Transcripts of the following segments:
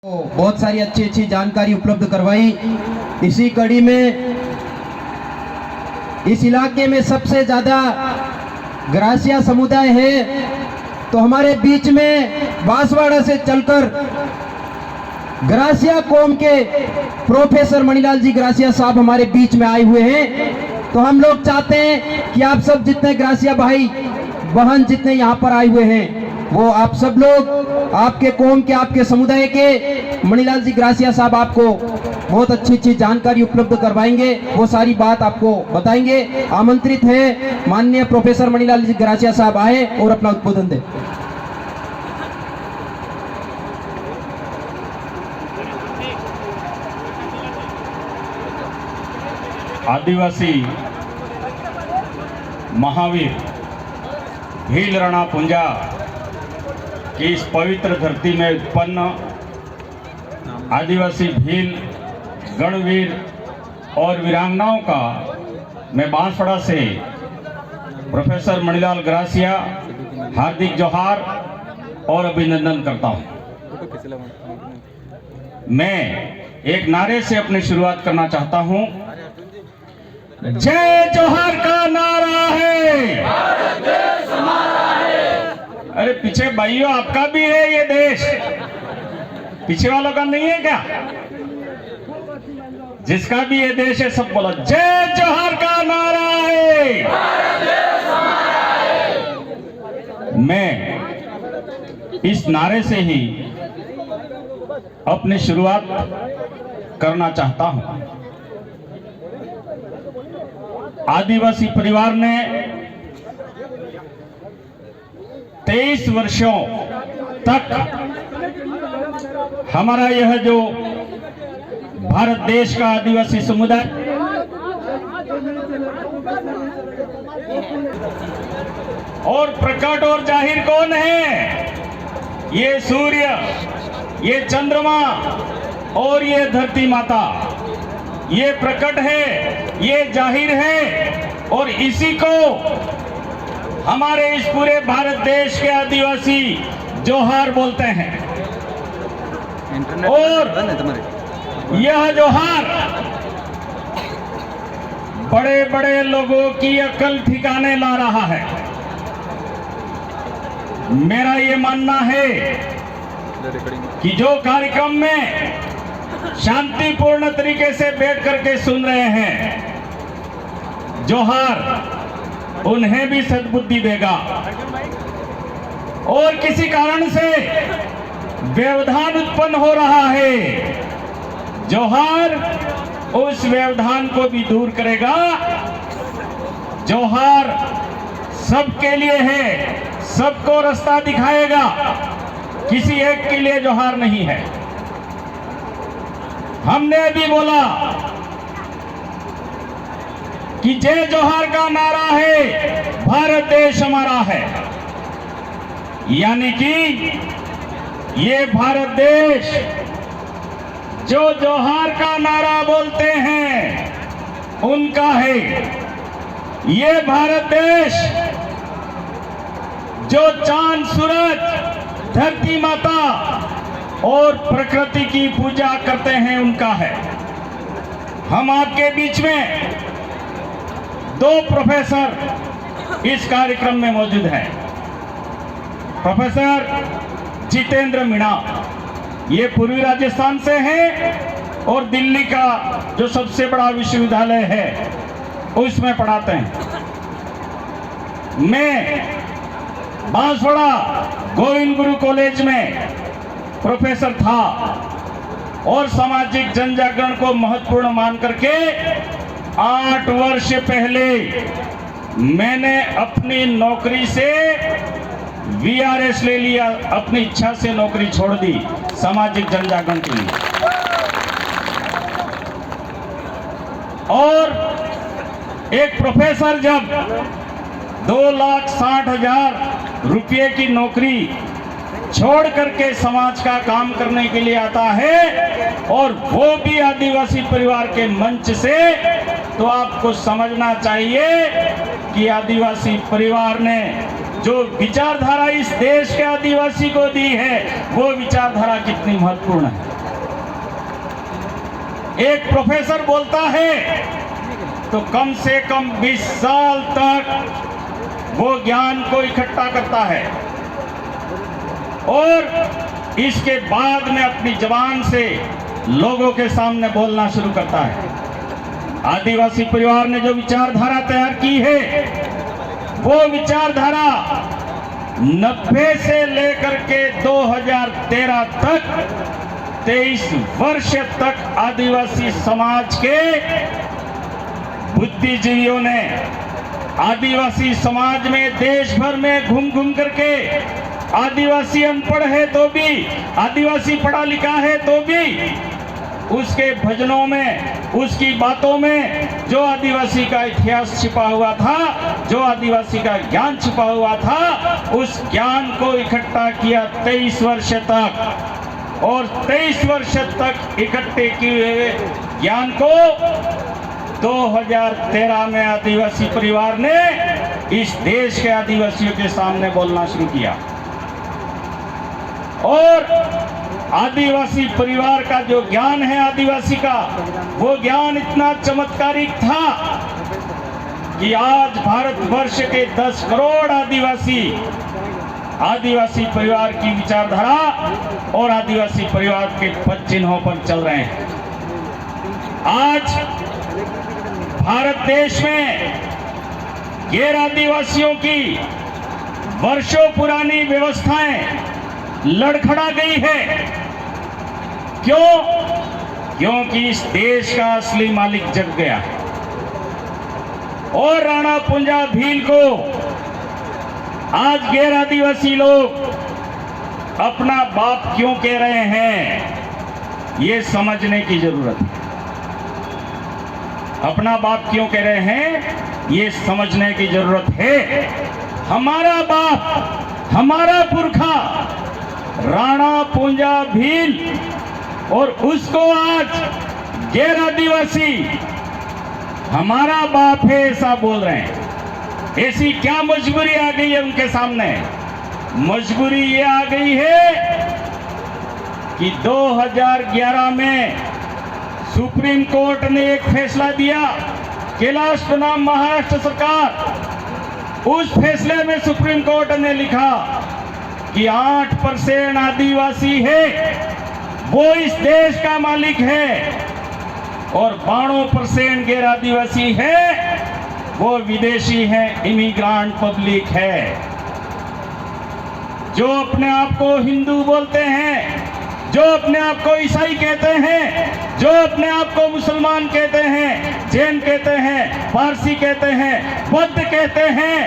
बहुत सारी अच्छी अच्छी जानकारी उपलब्ध करवाई। इसी कड़ी में इस इलाके में सबसे ज्यादा ग्रासिया समुदाय है, तो हमारे बीच में बांसवाड़ा से चलकर ग्रासिया कौम के प्रोफेसर मणिलाल जी ग्रासिया साहब हमारे बीच में आए हुए हैं। तो हम लोग चाहते हैं कि आप सब जितने ग्रासिया भाई बहन जितने यहाँ पर आए हुए हैं, वो आप सब लोग आपके कौम के आपके समुदाय के मणिलाल जी ग्रासिया साहब आपको बहुत अच्छी अच्छी जानकारी उपलब्ध करवाएंगे, वो सारी बात आपको बताएंगे। आमंत्रित है माननीय प्रोफेसर मणिलाल जी ग्रासिया साहब आए और अपना उद्बोधन दें। आदिवासी महावीर भील राणा पुंजा की इस पवित्र धरती में उत्पन्न आदिवासी भील गणवीर और वीरांगनाओं का मैं बांसवाड़ा से प्रोफेसर मणिलाल ग्रासिया हार्दिक जोहार और अभिनंदन करता हूं। मैं एक नारे से अपनी शुरुआत करना चाहता हूं। जय जोहार का नारा है, भारत देश हमारा है। अरे पीछे भाइयों आपका भी है ये देश, पीछे वालों का नहीं है क्या? जिसका भी ये देश है सब बोलो जय जोहार का नारा है, भारत देश हमारा है। मैं इस नारे से ही अपनी शुरुआत करना चाहता हूं। आदिवासी परिवार ने 23 वर्षों तक हमारा यह जो भारत देश का आदिवासी समुदाय और प्रकट और जाहिर कौन है? ये सूर्य, ये चंद्रमा और ये धरती माता, ये प्रकट है, ये जाहिर है। और इसी को हमारे इस पूरे भारत देश के आदिवासी जोहार बोलते हैं। और यह जोहार बड़े बड़े लोगों की अकल ठिकाने ला रहा है। मेरा ये मानना है कि जो कार्यक्रम में शांतिपूर्ण तरीके से बैठ करके सुन रहे हैं, जोहार उन्हें भी सद्बुद्धि देगा। और किसी कारण से व्यवधान उत्पन्न हो रहा है, जोहार उस व्यवधान को भी दूर करेगा। जोहार सबके लिए है, सबको रास्ता दिखाएगा, किसी एक के लिए जोहार नहीं है। हमने भी बोला कि जय जोहार का नारा है, भारत देश हमारा है। यानी कि ये भारत देश जो जोहार का नारा बोलते हैं उनका है। ये भारत देश जो चांद, सूरज, धरती माता और प्रकृति की पूजा करते हैं उनका है। हम आपके बीच में 2 प्रोफेसर इस कार्यक्रम में मौजूद हैं। प्रोफेसर जितेंद्र मीणा, ये पूर्वी राजस्थान से हैं और दिल्ली का जो सबसे बड़ा विश्वविद्यालय है उसमें पढ़ाते हैं। मैं बांसवाड़ा गोविंद गुरु कॉलेज में प्रोफेसर था और सामाजिक जन जागरण को महत्वपूर्ण मान करके 8 वर्ष पहले मैंने अपनी नौकरी से वीआरएस ले लिया। अपनी इच्छा से नौकरी छोड़ दी सामाजिक जन जागरण के लिए। और एक प्रोफेसर जब 2,60,000 रुपये की नौकरी छोड़ करके समाज का काम करने के लिए आता है, और वो भी आदिवासी परिवार के मंच से, तो आपको समझना चाहिए कि आदिवासी परिवार ने जो विचारधारा इस देश के आदिवासी को दी है, वो विचारधारा कितनी महत्वपूर्ण है। एक प्रोफेसर बोलता है तो कम से कम 20 साल तक वो ज्ञान को इकट्ठा करता है और इसके बाद में अपनी जबान से लोगों के सामने बोलना शुरू करता है। आदिवासी परिवार ने जो विचारधारा तैयार की है, वो विचारधारा 90 से लेकर के 2013 तक 23 वर्ष तक आदिवासी समाज के बुद्धिजीवियों ने आदिवासी समाज में देश भर में घूम घूम करके, आदिवासी अनपढ़ है तो भी, आदिवासी पढ़ा लिखा है तो भी, उसके भजनों में, उसकी बातों में जो आदिवासी का इतिहास छिपा हुआ था, जो आदिवासी का ज्ञान छिपा हुआ था, उस ज्ञान को इकट्ठा किया 23 वर्ष तक। और 23 वर्ष तक इकट्ठे किए हुए ज्ञान को 2013 में आदिवासी परिवार ने इस देश के आदिवासियों के सामने बोलना शुरू किया। और आदिवासी परिवार का जो ज्ञान है आदिवासी का, वो ज्ञान इतना चमत्कारिक था कि आज भारतवर्ष के 10 करोड़ आदिवासी परिवार की विचारधारा और आदिवासी परिवार के पद चिन्हों पर चल रहे हैं। आज भारत देश में गैर आदिवासियों की वर्षों पुरानी व्यवस्थाएं लड़खड़ा गई है। क्यों? क्योंकि इस देश का असली मालिक जग गया है। और राणा पुंजा भील को आज गैर आदिवासी लोग अपना बाप क्यों कह रहे हैं, ये समझने की जरूरत है। अपना बाप क्यों कह रहे हैं, ये समझने की जरूरत है। हमारा बाप, हमारा पुरखा राणा पुंजा भील, और उसको आज गैर आदिवासी हमारा बाप है ऐसा बोल रहे हैं। ऐसी क्या मजबूरी आ गई है उनके सामने? मजबूरी ये आ गई है कि 2011 में सुप्रीम कोर्ट ने एक फैसला दिया, कैलाश बनाम महाराष्ट्र सरकार। उस फैसले में सुप्रीम कोर्ट ने लिखा कि 8% आदिवासी है वो इस देश का मालिक है, और 92% गैर आदिवासी है वो विदेशी है, इमिग्रांट पब्लिक है। जो अपने आप को हिंदू बोलते हैं, जो अपने आप को ईसाई कहते हैं, जो अपने आप को मुसलमान कहते हैं, जैन कहते हैं, पारसी कहते हैं, बौद्ध कहते हैं,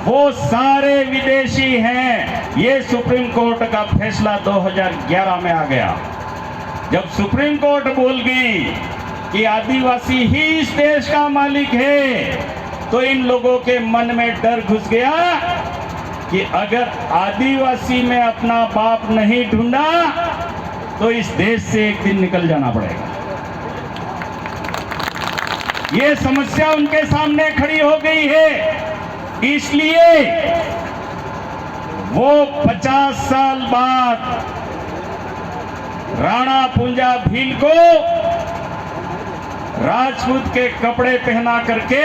वो सारे विदेशी हैं। ये सुप्रीम कोर्ट का फैसला 2011 में आ गया। जब सुप्रीम कोर्ट बोल गई कि आदिवासी ही इस देश का मालिक है, तो इन लोगों के मन में डर घुस गया कि अगर आदिवासी में अपना बाप नहीं ढूंढा तो इस देश से एक दिन निकल जाना पड़ेगा। ये समस्या उनके सामने खड़ी हो गई है। इसलिए वो 50 साल बाद राणा पुंजा भील को राजपूत के कपड़े पहना करके,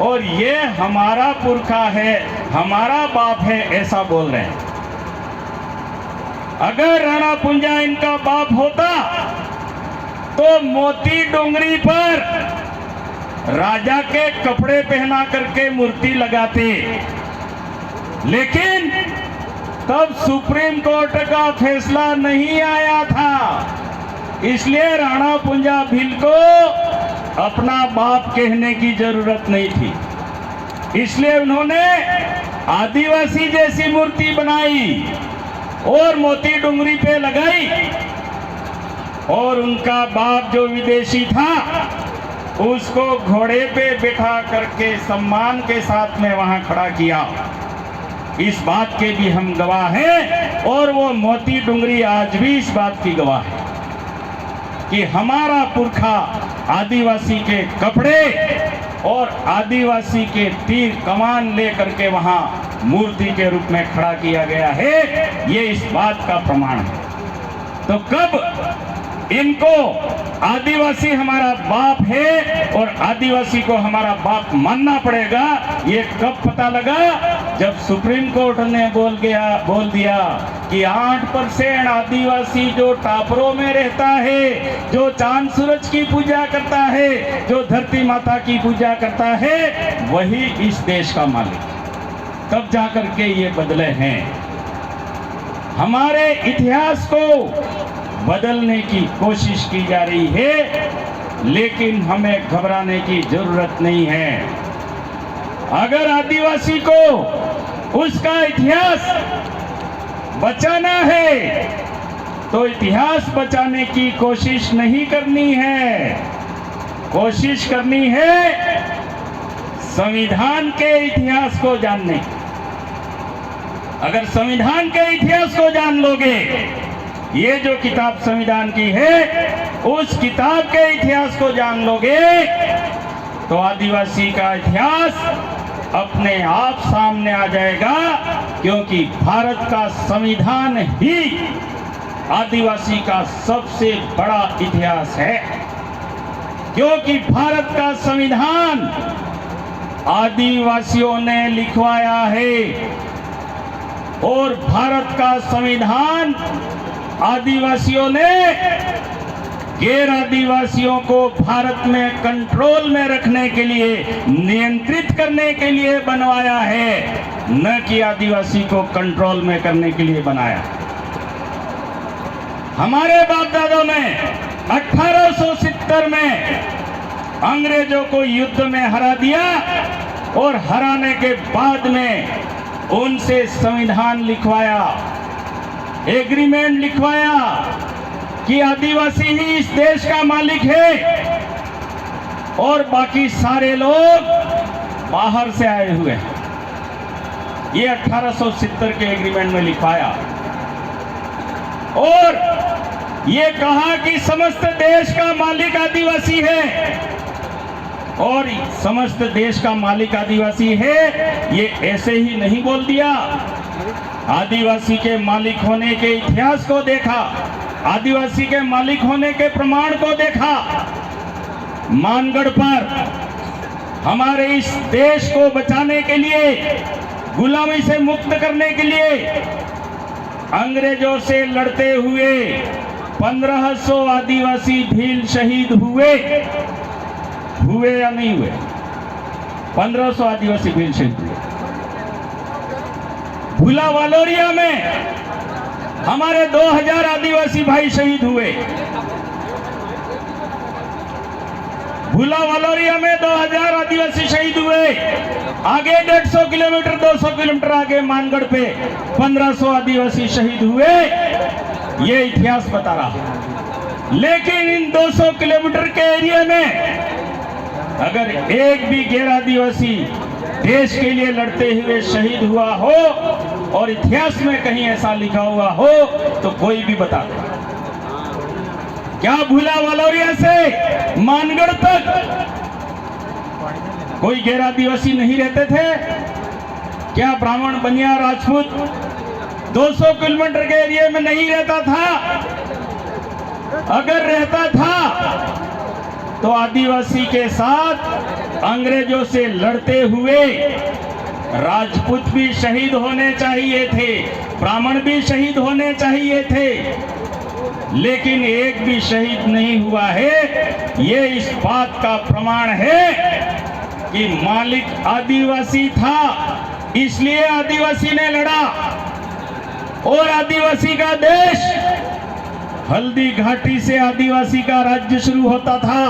और ये हमारा पुरखा है, हमारा बाप है, ऐसा बोल रहे हैं। अगर राणा पुंजा इनका बाप होता तो मोती डोंगरी पर राजा के कपड़े पहना करके मूर्ति लगाते। लेकिन तब सुप्रीम कोर्ट का फैसला नहीं आया था, इसलिए राणा पुंजा भील को अपना बाप कहने की जरूरत नहीं थी। इसलिए उन्होंने आदिवासी जैसी मूर्ति बनाई और मोती डोंगरी पे लगाई, और उनका बाप जो विदेशी था उसको घोड़े पे बिठा करके सम्मान के साथ में वहां खड़ा किया। इस बात के भी हम गवाह हैं, और वो मोती डोंगरी आज भी इस बात की गवाह है कि हमारा पुरखा आदिवासी के कपड़े और आदिवासी के तीर कमान लेकर के वहां मूर्ति के रूप में खड़ा किया गया है, ये इस बात का प्रमाण है। तो कब इनको आदिवासी हमारा बाप है और आदिवासी को हमारा बाप मानना पड़ेगा, ये कब पता लगा? जब सुप्रीम कोर्ट ने बोल दिया कि 8% आदिवासी जो टापरों में रहता है, जो चांद सूरज की पूजा करता है, जो धरती माता की पूजा करता है, वही इस देश का मालिक। तब जाकर के ये बदले हैं। हमारे इतिहास को बदलने की कोशिश की जा रही है, लेकिन हमें घबराने की जरूरत नहीं है। अगर आदिवासी को उसका इतिहास बचाना है तो इतिहास बचाने की कोशिश नहीं करनी है, कोशिश करनी है संविधान के इतिहास को जानने की। अगर संविधान के इतिहास को जान लोगे, ये जो किताब संविधान की है, उस किताब के इतिहास को जान लोगे, तो आदिवासी का इतिहास अपने आप सामने आ जाएगा। क्योंकि भारत का संविधान ही आदिवासी का सबसे बड़ा इतिहास है। क्योंकि भारत का संविधान आदिवासियों ने लिखवाया है और भारत का संविधान आदिवासियों ने गैर आदिवासियों को भारत में कंट्रोल में रखने के लिए, नियंत्रित करने के लिए बनवाया है, न कि आदिवासी को कंट्रोल में करने के लिए बनाया। हमारे बाप दादों ने 1870 में अंग्रेजों को युद्ध में हरा दिया और हराने के बाद में उनसे संविधान लिखवाया, एग्रीमेंट लिखवाया कि आदिवासी ही इस देश का मालिक है और बाकी सारे लोग बाहर से आए हुए हैं। ये 1870 के एग्रीमेंट में लिखवाया और ये कहा कि समस्त देश का मालिक आदिवासी है और समस्त देश का मालिक आदिवासी है। ये ऐसे ही नहीं बोल दिया, आदिवासी के मालिक होने के इतिहास को देखा, आदिवासी के मालिक होने के प्रमाण को देखा। मानगढ़ पर हमारे इस देश को बचाने के लिए, गुलामी से मुक्त करने के लिए अंग्रेजों से लड़ते हुए 1500 आदिवासी भील शहीद हुए या नहीं हुए? 1500 आदिवासी भील शहीद हुए। भूला वालोरिया में हमारे 2000 आदिवासी भाई शहीद हुए। भूला वालोरिया में 2000 आदिवासी शहीद हुए। आगे 150 किलोमीटर 200 किलोमीटर आगे मानगढ़ पे 1500 आदिवासी शहीद हुए। ये इतिहास बता रहा। लेकिन इन 200 किलोमीटर के एरिया में अगर एक भी गैर आदिवासी देश के लिए लड़ते हुए शहीद हुआ हो और इतिहास में कहीं ऐसा लिखा हुआ हो तो कोई भी बता दे। क्या भूला वालोरिया से मानगढ़ तक कोई गैर आदिवासी नहीं रहते थे? क्या ब्राह्मण, बनिया, राजपूत 200 किलोमीटर के एरिया में नहीं रहता था? अगर रहता था तो आदिवासी के साथ अंग्रेजों से लड़ते हुए राजपूत भी शहीद होने चाहिए थे, ब्राह्मण भी शहीद होने चाहिए थे, लेकिन एक भी शहीद नहीं हुआ है। ये इस बात का प्रमाण है कि मालिक आदिवासी था, इसलिए आदिवासी ने लड़ा और आदिवासी का देश, हल्दी घाटी से आदिवासी का राज्य शुरू होता था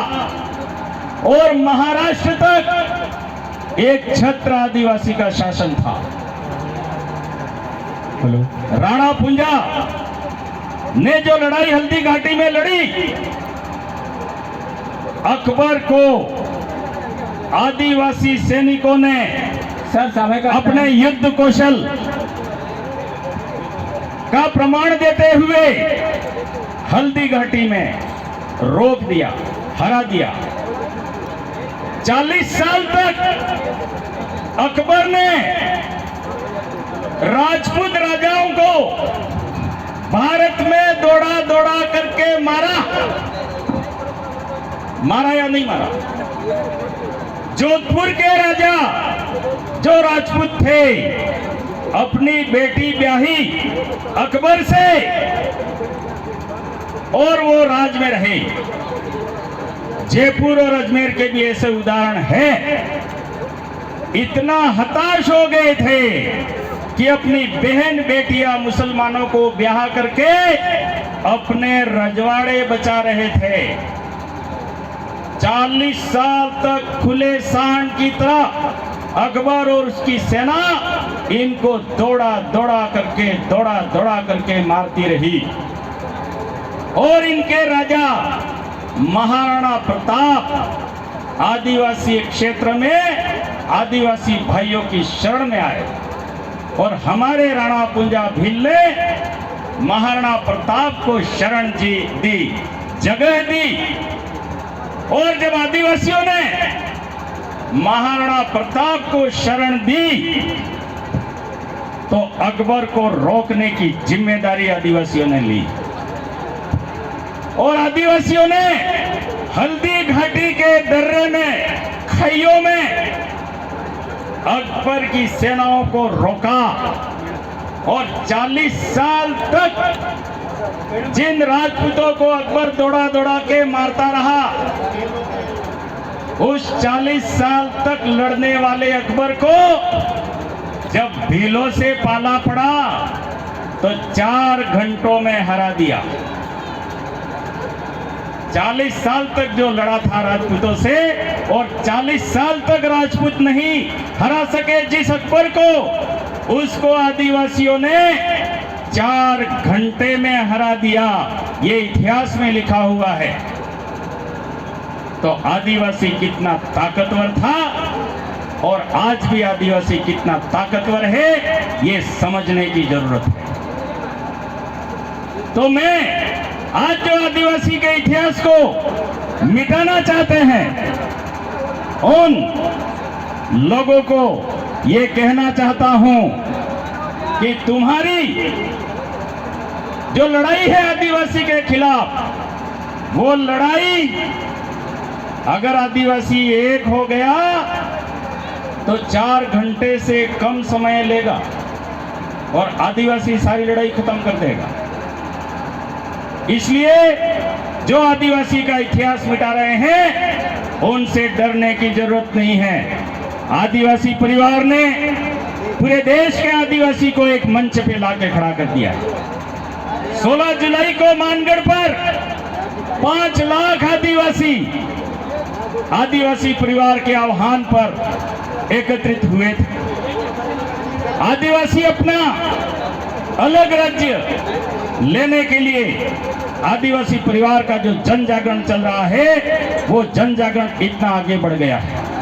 और महाराष्ट्र तक एक छत्र आदिवासी का शासन था। राणा पुंजा ने जो लड़ाई हल्दी घाटी में लड़ी, अकबर को आदिवासी सैनिकों ने अपने युद्ध कौशल का प्रमाण देते हुए हल्दी घाटी में रोक दिया। हरा दिया। 40 साल तक अकबर ने राजपूत राजाओं को भारत में दौड़ा दौड़ा करके मारा या नहीं मारा? जोधपुर के राजा जो राजपूत थे, अपनी बेटी ब्याही अकबर से और वो राज में रहे। जयपुर और अजमेर के भी ऐसे उदाहरण हैं। इतना हताश हो गए थे कि अपनी बहन बेटियां मुसलमानों को ब्याह करके अपने रजवाड़े बचा रहे थे। 40 साल तक खुले सांड की तरह अकबर और उसकी सेना इनको दौड़ा दौड़ा करके मारती रही। और इनके राजा महाराणा प्रताप आदिवासी क्षेत्र में आदिवासी भाइयों की शरण में आए और हमारे राणा पुंजा भील ने महाराणा प्रताप को शरण दी, जगह दी। और जब आदिवासियों ने महाराणा प्रताप को शरण दी तो अकबर को रोकने की जिम्मेदारी आदिवासियों ने ली। और आदिवासियों ने हल्दी घाटी के दर्रे में, खइयों में अकबर की सेनाओं को रोका। और 40 साल तक जिन राजपूतों को अकबर दौड़ा दौड़ा के मारता रहा, उस 40 साल तक लड़ने वाले अकबर को जब भीलों से पाला पड़ा तो 4 घंटों में हरा दिया। 40 साल तक जो लड़ा था राजपूतों से, और 40 साल तक राजपूत नहीं हरा सके जिस अकबर को, उसको आदिवासियों ने 4 घंटे में हरा दिया। ये इतिहास में लिखा हुआ है। तो आदिवासी कितना ताकतवर था और आज भी आदिवासी कितना ताकतवर है, ये समझने की जरूरत है। तो मैं आज जो आदिवासी के इतिहास को मिटाना चाहते हैं, उन लोगों को ये कहना चाहता हूं कि तुम्हारी जो लड़ाई है आदिवासी के खिलाफ, वो लड़ाई अगर आदिवासी एक हो गया तो 4 घंटे से कम समय लेगा और आदिवासी सारी लड़ाई खत्म कर देगा। इसलिए जो आदिवासी का इतिहास मिटा रहे हैं, उनसे डरने की जरूरत नहीं है। आदिवासी परिवार ने पूरे देश के आदिवासी को एक मंच पे लाके खड़ा कर दिया। 16 जुलाई को मानगढ़ पर 5 लाख आदिवासी परिवार के आह्वान पर एकत्रित हुए थे। आदिवासी अपना अलग राज्य लेने के लिए आदिवासी परिवार का जो जन जागरण चल रहा है, वो जन जागरण इतना आगे बढ़ गया है।